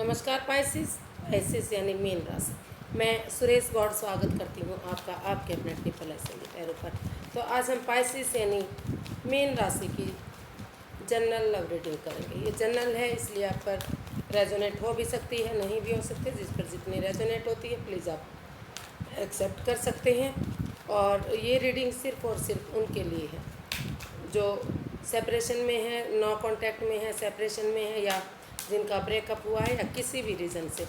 नमस्कार Pisces. Pisces यानी mean राशि। मैं सुरेश गौड़ स्वागत करती हूँ आपका आपके अपने ट्रिपल एसेंडी पैरों पर। तो आज हम पाइसिस यानी मीन राशि की जनरल लव रीडिंग करेंगे। ये जनरल है, इसलिए आप पर रेजोनेट हो भी सकती है, नहीं भी हो सकती। जिस पर जितनी रेजोनेट होती है प्लीज़ आप एक्सेप्ट कर सकते हैं। और ये रीडिंग सिर्फ़ और सिर्फ उनके लिए है जो सेपरेशन में है, नो कांटेक्ट में है, सेपरेशन में है, या जिनका ब्रेकअप हुआ है, या किसी भी रीज़न से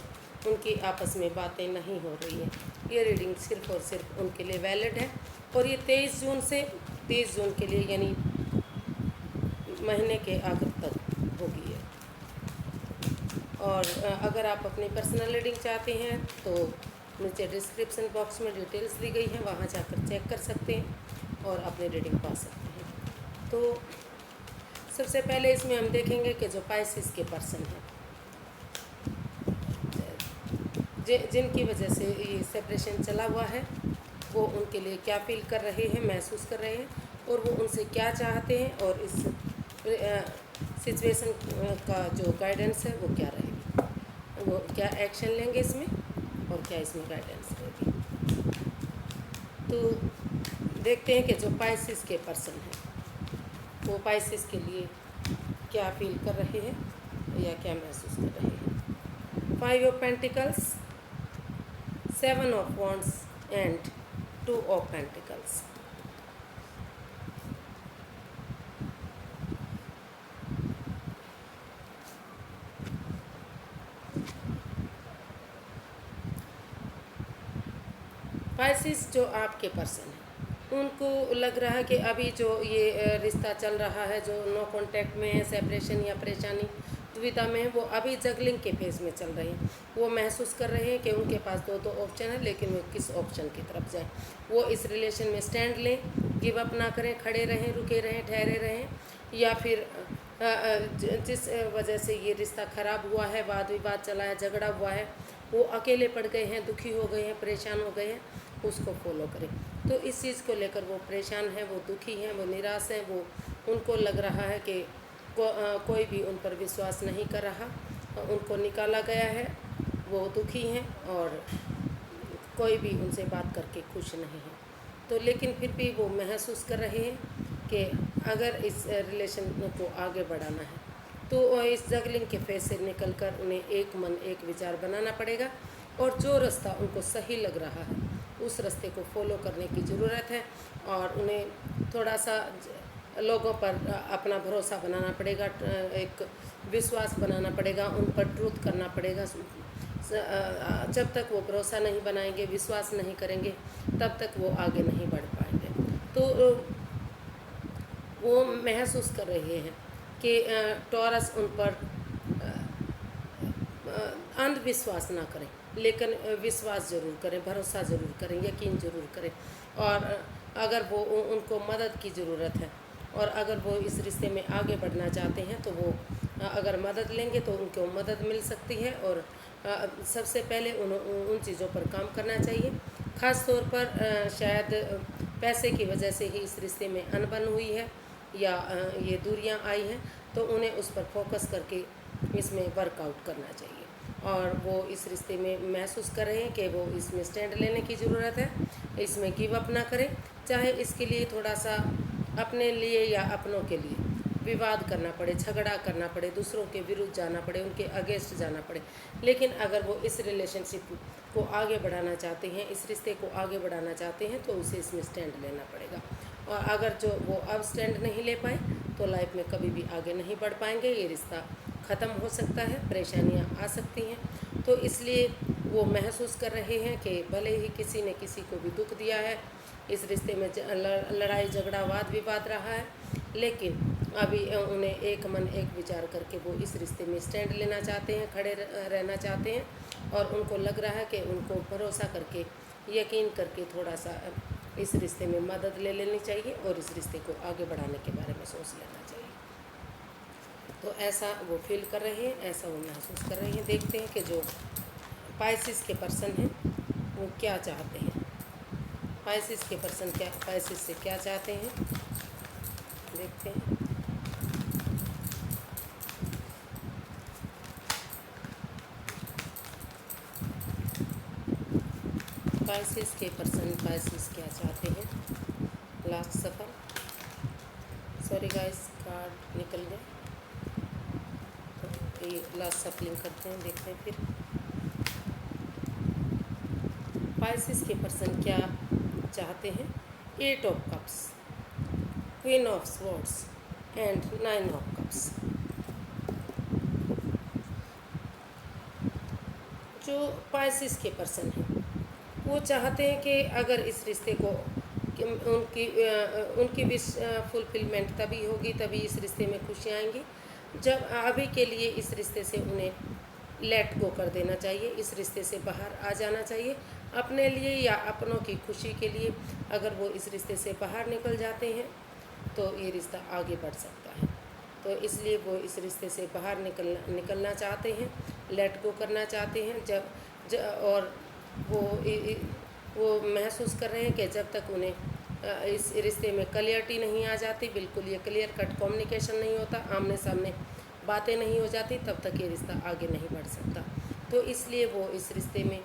उनकी आपस में बातें नहीं हो रही है। ये रीडिंग सिर्फ़ और सिर्फ उनके लिए वैलिड है। और ये 23 जून से 30 जून के लिए यानी महीने के आखिर तक होगी है। और अगर आप अपनी पर्सनल रीडिंग चाहते हैं तो नीचे डिस्क्रिप्शन बॉक्स में डिटेल्स दी गई हैं, वहाँ जाकर चेक कर सकते हैं और अपनी रीडिंग पा सकते हैं। तो सबसे पहले इसमें हम देखेंगे कि जो पाइसिस के पर्सन हैं, जिनकी वजह से ये सेपरेशन चला हुआ है, वो उनके लिए क्या फील कर रहे हैं, महसूस कर रहे हैं, और वो उनसे क्या चाहते हैं, और इस सिचुएशन का जो गाइडेंस है वो क्या रहेगी, वो क्या एक्शन लेंगे इसमें, और क्या इसमें गाइडेंस रहेगी। तो देखते हैं कि जो पाइसिस के पर्सन हैं वो पाइसिस के लिए क्या फील कर रहे हैं या क्या महसूस कर रहे हैं। 5 of pentacles, 7 of wands and 2 of pentacles. Pisces जो आपके पर्सन है, उनको लग रहा है कि अभी जो ये रिश्ता चल रहा है, जो नो कांटेक्ट में है, सेपरेशन या परेशानी दुविधा में है, वो अभी जगलिंग के फेज में चल रहे हैं। वो महसूस कर रहे हैं कि उनके पास दो ऑप्शन है, लेकिन वो किस ऑप्शन की तरफ जाएं। वो इस रिलेशन में स्टैंड लें, गिव अप ना करें, खड़े रहें, रुके रहें, ठहरे रहें, या फिर जिस वजह से ये रिश्ता ख़राब हुआ है, वाद विवाद चला है, झगड़ा हुआ है, वो अकेले पड़ गए हैं, दुखी हो गए हैं, परेशान हो गए हैं, उसको फॉलो करें। तो इस चीज़ को लेकर वो परेशान हैं, वो दुखी हैं, वो निराश हैं, वो उनको लग रहा है कि कोई भी उन पर विश्वास नहीं कर रहा, उनको निकाला गया है, वो दुखी हैं और कोई भी उनसे बात करके खुश नहीं है। तो लेकिन फिर भी वो महसूस कर रहे हैं कि अगर इस रिलेशन को आगे बढ़ाना है तो इस जगलिंग के फेज से निकलकर उन्हें एक मन एक विचार बनाना पड़ेगा, और जो रास्ता उनको सही लग रहा है उस रास्ते को फॉलो करने की ज़रूरत है। और उन्हें थोड़ा सा लोगों पर अपना भरोसा बनाना पड़ेगा, एक विश्वास बनाना पड़ेगा, उन पर ट्रूथ करना पड़ेगा। जब तक वो भरोसा नहीं बनाएंगे, विश्वास नहीं करेंगे, तब तक वो आगे नहीं बढ़ पाएंगे। तो वो महसूस कर रहे हैं कि टॉरस उन पर अंधविश्वास ना करें, लेकिन विश्वास ज़रूर करें, भरोसा ज़रूर करें, यकीन ज़रूर करें। और अगर वो उनको मदद की ज़रूरत है, और अगर वो इस रिश्ते में आगे बढ़ना चाहते हैं, तो वो अगर मदद लेंगे तो उनको मदद मिल सकती है। और सबसे पहले उन चीज़ों पर काम करना चाहिए। ख़ास तौर पर शायद पैसे की वजह से ही इस रिश्ते में अनबन हुई है, या ये दूरियां आई हैं, तो उन्हें उस पर फोकस करके इसमें वर्कआउट करना चाहिए। और वो इस रिश्ते में महसूस कर रहे हैं कि वो इसमें स्टैंड लेने की ज़रूरत है, इसमें गिव अप ना करें, चाहे इसके लिए थोड़ा सा अपने लिए या अपनों के लिए विवाद करना पड़े, झगड़ा करना पड़े, दूसरों के विरुद्ध जाना पड़े, उनके अगेंस्ट जाना पड़े। लेकिन अगर वो इस रिलेशनशिप को आगे बढ़ाना चाहते हैं, इस रिश्ते को आगे बढ़ाना चाहते हैं, तो उसे इसमें स्टैंड लेना पड़ेगा। और अगर जो वो अब स्टैंड नहीं ले पाए तो लाइफ में कभी भी आगे नहीं बढ़ पाएंगे, ये रिश्ता ख़त्म हो सकता है, परेशानियां आ सकती हैं। तो इसलिए वो महसूस कर रहे हैं कि भले ही किसी ने किसी को भी दुख दिया है, इस रिश्ते में लड़ाई झगड़ा वाद विवाद रहा है, लेकिन अभी उन्हें एक मन एक विचार करके वो इस रिश्ते में स्टैंड लेना चाहते हैं, खड़े रहना चाहते हैं। और उनको लग रहा है कि उनको भरोसा करके, यकीन करके थोड़ा सा इस रिश्ते में मदद ले लेनी चाहिए, और इस रिश्ते को आगे बढ़ाने के बारे में सोच लेना चाहिए। तो ऐसा वो फील कर रहे हैं, ऐसा वो महसूस कर रहे हैं। देखते हैं कि जो पाइसिस के पर्सन हैं वो क्या चाहते हैं। पाइसिस के पर्सन क्या पाइसिस से क्या चाहते हैं, देखते हैं। पाइसेस के पर्सन, पाइसेस क्या चाहते हैं? लास्ट सफ़र, सॉरी गाइस कार्ड निकल गए, तो ये लास्ट सफलिंग करते हैं, देखते हैं फिर पाइसेस के पर्सन क्या चाहते हैं। 8 of cups, queen of swords and 9 of cups. जो पाइसेस के पर्सन हैं वो चाहते हैं कि अगर इस रिश्ते को उनकी विश फुलफिलमेंट तभी होगी, तभी इस रिश्ते में खुशियाँ आएंगी जब अभी के लिए इस रिश्ते से उन्हें लेट गो कर देना चाहिए, इस रिश्ते से बाहर आ जाना चाहिए अपने लिए या अपनों की खुशी के लिए। अगर वो इस रिश्ते से बाहर निकल जाते हैं तो ये रिश्ता आगे बढ़ सकता है, तो इसलिए वो इस रिश्ते से बाहर निकलना चाहते हैं, लेट गो करना चाहते हैं। और वो महसूस कर रहे हैं कि जब तक उन्हें इस रिश्ते में क्लियरिटी नहीं आ जाती, बिल्कुल ये क्लियर कट कम्युनिकेशन नहीं होता, आमने सामने बातें नहीं हो जाती, तब तक ये रिश्ता आगे नहीं बढ़ सकता। तो इसलिए वो इस रिश्ते में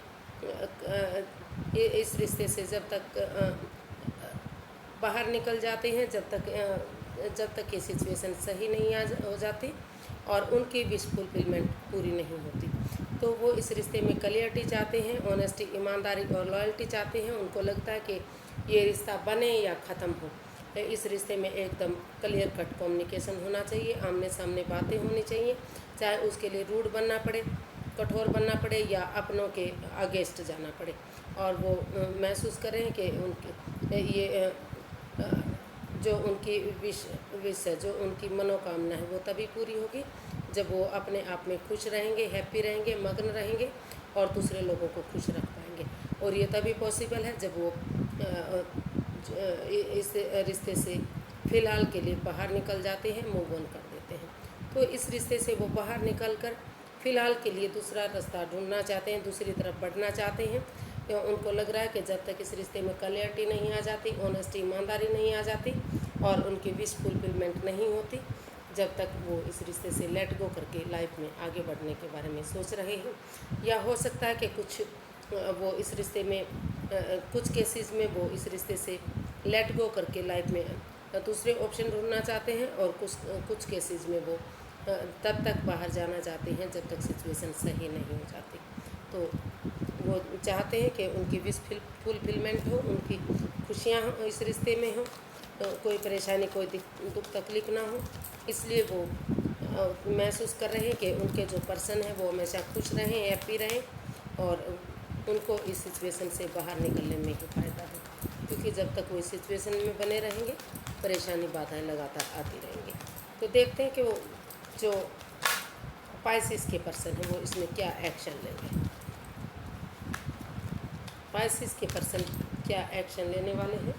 इस रिश्ते से जब तक बाहर निकल जाते हैं, जब तक ये सिचुएशन सही नहीं हो जाती और उनकी विश फुलफिलमेंट पूरी नहीं होती, तो वो इस रिश्ते में क्लियरिटी चाहते हैं, ऑनेस्टी, ईमानदारी और लॉयल्टी चाहते हैं। उनको लगता है कि ये रिश्ता बने या ख़त्म हो, इस रिश्ते में एकदम क्लियर कट कम्युनिकेशन होना चाहिए, आमने सामने बातें होनी चाहिए, चाहे उसके लिए रूड बनना पड़े, कठोर बनना पड़े या अपनों के अगेंस्ट जाना पड़े। और वो महसूस करें कि उनके ये जो उनकी विश है, जो उनकी मनोकामना है, वो तभी पूरी होगी जब वो अपने आप में खुश रहेंगे, हैप्पी रहेंगे, मग्न रहेंगे और दूसरे लोगों को खुश रख पाएंगे। और ये तभी पॉसिबल है जब वो इस रिश्ते से फ़िलहाल के लिए बाहर निकल जाते हैं, मूव ऑन कर देते हैं। तो इस रिश्ते से वो बाहर निकल कर फ़िलहाल के लिए दूसरा रास्ता ढूंढना चाहते हैं, दूसरी तरफ बढ़ना चाहते हैं। तो उनको लग रहा है कि जब तक इस रिश्ते में क्लियरिटी नहीं आ जाती, ऑनेस्टी, ईमानदारी नहीं आ जाती और उनकी विश फुलफिलमेंट नहीं होती, जब तक वो इस रिश्ते से लेट गो करके लाइफ में आगे बढ़ने के बारे में सोच रहे हैं। या हो सकता है कि वो इस रिश्ते में कुछ केसेस में वो इस रिश्ते से लेट गो करके लाइफ में दूसरे ऑप्शन ढूंढना चाहते हैं और कुछ केसेस में वो तब तक बाहर जाना चाहते हैं जब तक सिचुएशन सही नहीं हो जाती। तो वो चाहते हैं कि उनकी विश फुलफिलमेंट हो, उनकी खुशियाँ हो इस रिश्ते में हो, तो कोई परेशानी, कोई दुख तकलीफ ना हो। इसलिए वो महसूस कर रहे हैं कि उनके जो पर्सन है वो हमेशा खुश रहें, हैप्पी रहें और उनको इस सिचुएशन से बाहर निकलने में ही फ़ायदा है, क्योंकि जब तक वो इस सिचुएशन में बने रहेंगे परेशानी, बाधाएं लगातार आती रहेंगी। तो देखते हैं कि वो जो पाइसेस के पर्सन है वो इसमें क्या एक्शन लेंगे। पाइसेस के पर्सन क्या एक्शन लेने वाले हैं?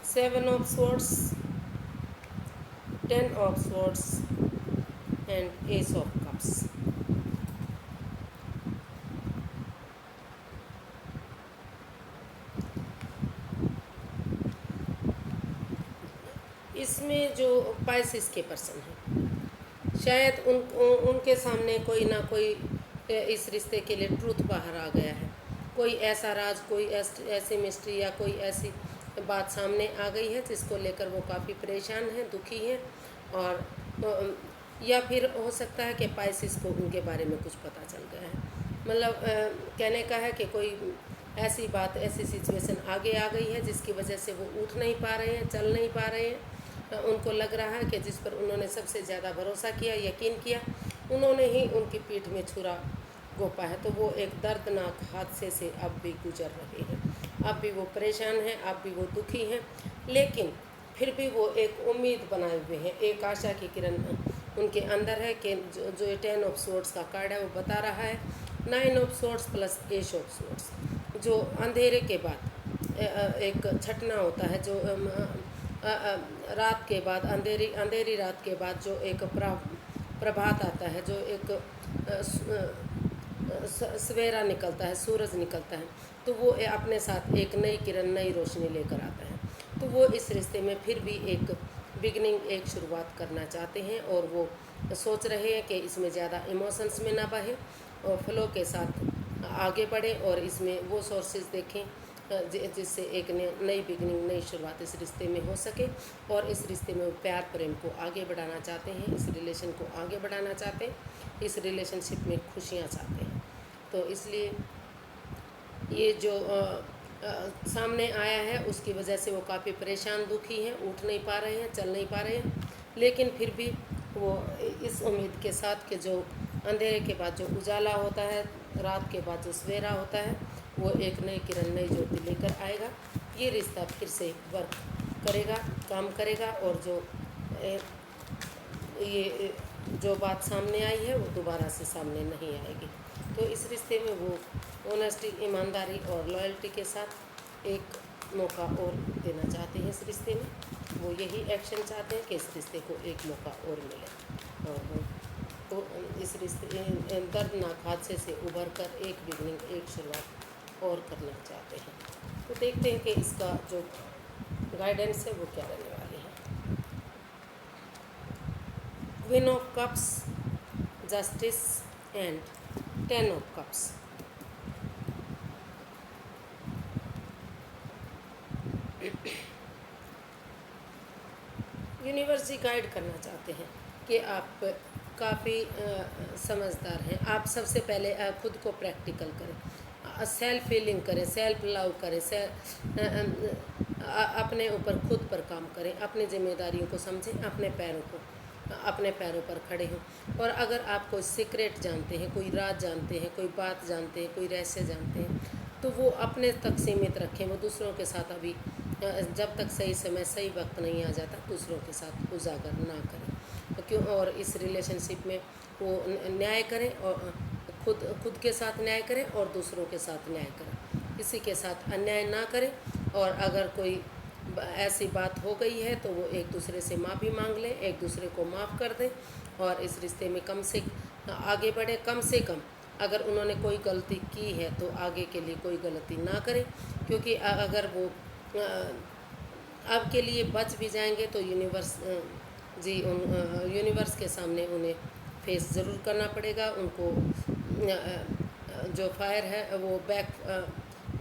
Seven of swords, 10 of swords and S of cups. इसमें जो पाइसेस के पर्सन हैं, शायद उनके सामने कोई ना कोई इस रिश्ते के लिए ट्रूथ बाहर आ गया है, कोई ऐसा राज, कोई ऐसी मिस्ट्री या कोई ऐसी बात सामने आ गई है जिसको लेकर वो काफ़ी परेशान हैं, दुखी हैं। और या फिर हो सकता है कि पाइसेस को उनके बारे में कुछ पता चल गया है, मतलब कहने का है कि कोई ऐसी बात, ऐसी सिचुएशन आगे आ गई है जिसकी वजह से वो उठ नहीं पा रहे हैं, चल नहीं पा रहे हैं। उनको लग रहा है कि जिस पर उन्होंने सबसे ज़्यादा भरोसा किया, यकीन किया, उन्होंने ही उनकी पीठ में छुरा घोंपा है। तो वो एक दर्दनाक हादसे से अब भी गुजर रहे हैं, अब भी वो परेशान हैं, अब भी वो दुखी हैं, लेकिन फिर भी वो एक उम्मीद बनाए हुए हैं, एक आशा की किरण उनके अंदर है कि जो 10 ऑफ स्वॉर्ड्स का कार्ड है वो बता रहा है 9 of swords plus S of swords. जो अंधेरे के बाद एक छटना होता है, जो रात के बाद, अंधेरी रात के बाद जो एक प्रभात आता है, जो एक सवेरा निकलता है, सूरज निकलता है, तो वो अपने साथ एक नई किरण, नई रोशनी लेकर आता है। तो वो इस रिश्ते में फिर भी एक बिगनिंग, एक शुरुआत करना चाहते हैं और वो सोच रहे हैं कि इसमें ज़्यादा इमोशंस में ना बहे और फ्लो के साथ आगे बढ़ें और इसमें वो सोर्सेज देखें जिससे एक नई बिगनिंग, नई शुरुआत इस रिश्ते में हो सके और इस रिश्ते में वो प्यार प्रेम को आगे बढ़ाना चाहते हैं, इस रिलेशन को आगे बढ़ाना चाहते हैं, इस रिलेशनशिप में खुशियाँ चाहते हैं। तो इसलिए ये जो सामने आया है उसकी वजह से वो काफ़ी परेशान, दुखी हैं, उठ नहीं पा रहे हैं, चल नहीं पा रहे हैं, लेकिन फिर भी वो इस उम्मीद के साथ कि जो अंधेरे के बाद जो उजाला होता है, रात के बाद जो सवेरा होता है, वो एक नई किरण, नई ज्योति लेकर आएगा। ये रिश्ता फिर से वर्क करेगा, काम करेगा और ये जो बात सामने आई है वो दोबारा से सामने नहीं आएगी। तो इस रिश्ते में वो ऑनेस्टी, ईमानदारी और लॉयल्टी के साथ एक मौका और देना चाहते हैं। इस रिश्ते में वो यही एक्शन चाहते हैं कि इस रिश्ते को एक मौका और मिले और तो इस रिश्ते दर्दनाक हादसे से उभर कर एक बिगनिंग, एक शुरुआत और करना चाहते हैं। तो देखते हैं कि इसका जो गाइडेंस है वो क्या रहने वाली है। Queen of cups, justice and 10 of cups. Universe ji guide करना चाहते हैं कि आप काफ़ी समझदार हैं। आप सबसे पहले खुद को प्रैक्टिकल करें, सेल्फ हीलिंग करें, सेल्फ लव करें, अपने ऊपर खुद पर काम करें, अपनी जिम्मेदारियों को समझें, अपने पैरों पर खड़े हों। और अगर आप कोई सीक्रेट जानते हैं, कोई राज जानते हैं, कोई बात जानते हैं, कोई रहस्य जानते हैं, तो वो अपने तक सीमित रखें। वो दूसरों के साथ अभी जब तक सही समय, सही वक्त नहीं आ जाता, दूसरों के साथ उजागर ना करें। क्यों? और इस रिलेशनशिप में वो न्याय करें और खुद के साथ न्याय करें और दूसरों के साथ न्याय करें, किसी के साथ अन्याय ना करें। और अगर कोई ऐसी बात हो गई है तो वो एक दूसरे से माफ़ी मांग लें, एक दूसरे को माफ़ कर दें और इस रिश्ते में कम से आगे बढ़े। कम से कम अगर उन्होंने कोई गलती की है तो आगे के लिए कोई गलती ना करें, क्योंकि अगर वो अब के लिए बच भी जाएंगे तो यूनिवर्स के सामने उन्हें फेस ज़रूर करना पड़ेगा। उनको जो फायर है वो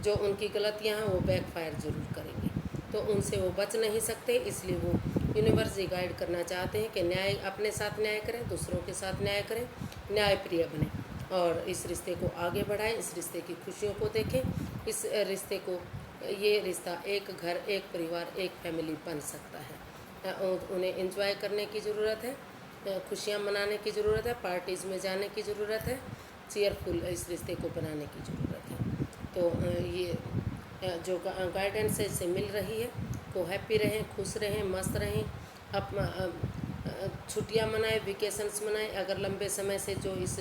जो उनकी गलतियां हैं वो बैक फायर ज़रूर करेंगी, तो उनसे वो बच नहीं सकते। इसलिए वो यूनिवर्स ही गाइड करना चाहते हैं कि न्याय, अपने साथ न्याय करें, दूसरों के साथ न्याय करें, न्यायप्रिय बने और इस रिश्ते को आगे बढ़ाएं, इस रिश्ते की खुशियों को देखें। इस रिश्ते को, ये रिश्ता एक घर, एक परिवार, एक फैमिली बन सकता है। उन्हें एंजॉय करने की ज़रूरत है, खुशियाँ मनाने की ज़रूरत है, पार्टीज़ में जाने की ज़रूरत है, चीयरफुल इस रिश्ते को बनाने की ज़रूरत है। तो ये जो गाइडेंस है इससे मिल रही है, वो हैप्पी रहें, खुश रहें, मस्त रहें, अपना छुट्टियाँ मनाएं, वेकेशंस मनाएं। अगर लंबे समय से जो इस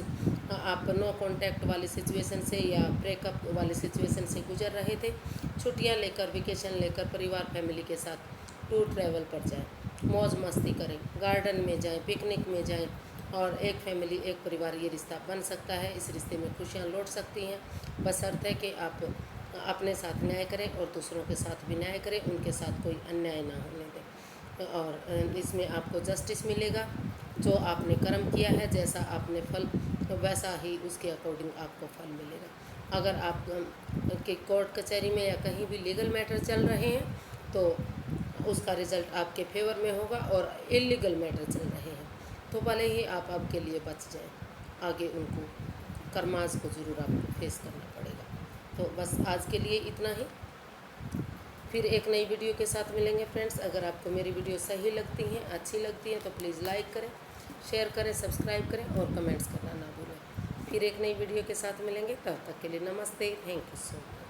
आप नो कांटेक्ट वाली सिचुएशन से या ब्रेकअप वाली सिचुएशन से गुजर रहे थे, छुट्टियाँ लेकर, वेकेशन लेकर परिवार फैमिली के साथ टूर ट्रैवल पर जाएं, मौज मस्ती करें, गार्डन में जाएं, पिकनिक में जाएं और एक फैमिली, एक परिवार, ये रिश्ता बन सकता है। इस रिश्ते में खुशियाँ लौट सकती हैं, बशर्ते है कि आप अपने साथ न्याय करें और दूसरों के साथ भी न्याय करें, उनके साथ कोई अन्याय ना होने दें। और इसमें आपको जस्टिस मिलेगा। जो आपने कर्म किया है, जैसा आपने फल, तो वैसा ही उसके अकॉर्डिंग आपको फल मिलेगा। अगर आप के कोर्ट कचहरी में या कहीं भी लीगल मैटर चल रहे हैं तो उसका रिज़ल्ट आपके फेवर में होगा, और इलीगल मैटर चल रहे हैं तो भले ही आप अब के लिए बच जाएं, आगे उनको कर्माज को ज़रूर आपको फेस करना पड़ेगा। तो बस आज के लिए इतना ही, फिर एक नई वीडियो के साथ मिलेंगे फ्रेंड्स। अगर आपको मेरी वीडियो सही लगती हैं, अच्छी लगती हैं, तो प्लीज़ लाइक करें, शेयर करें, सब्सक्राइब करें और कमेंट्स करना ना भूलें। फिर एक नई वीडियो के साथ मिलेंगे, तब तक के लिए नमस्ते, थैंक यू सो मच।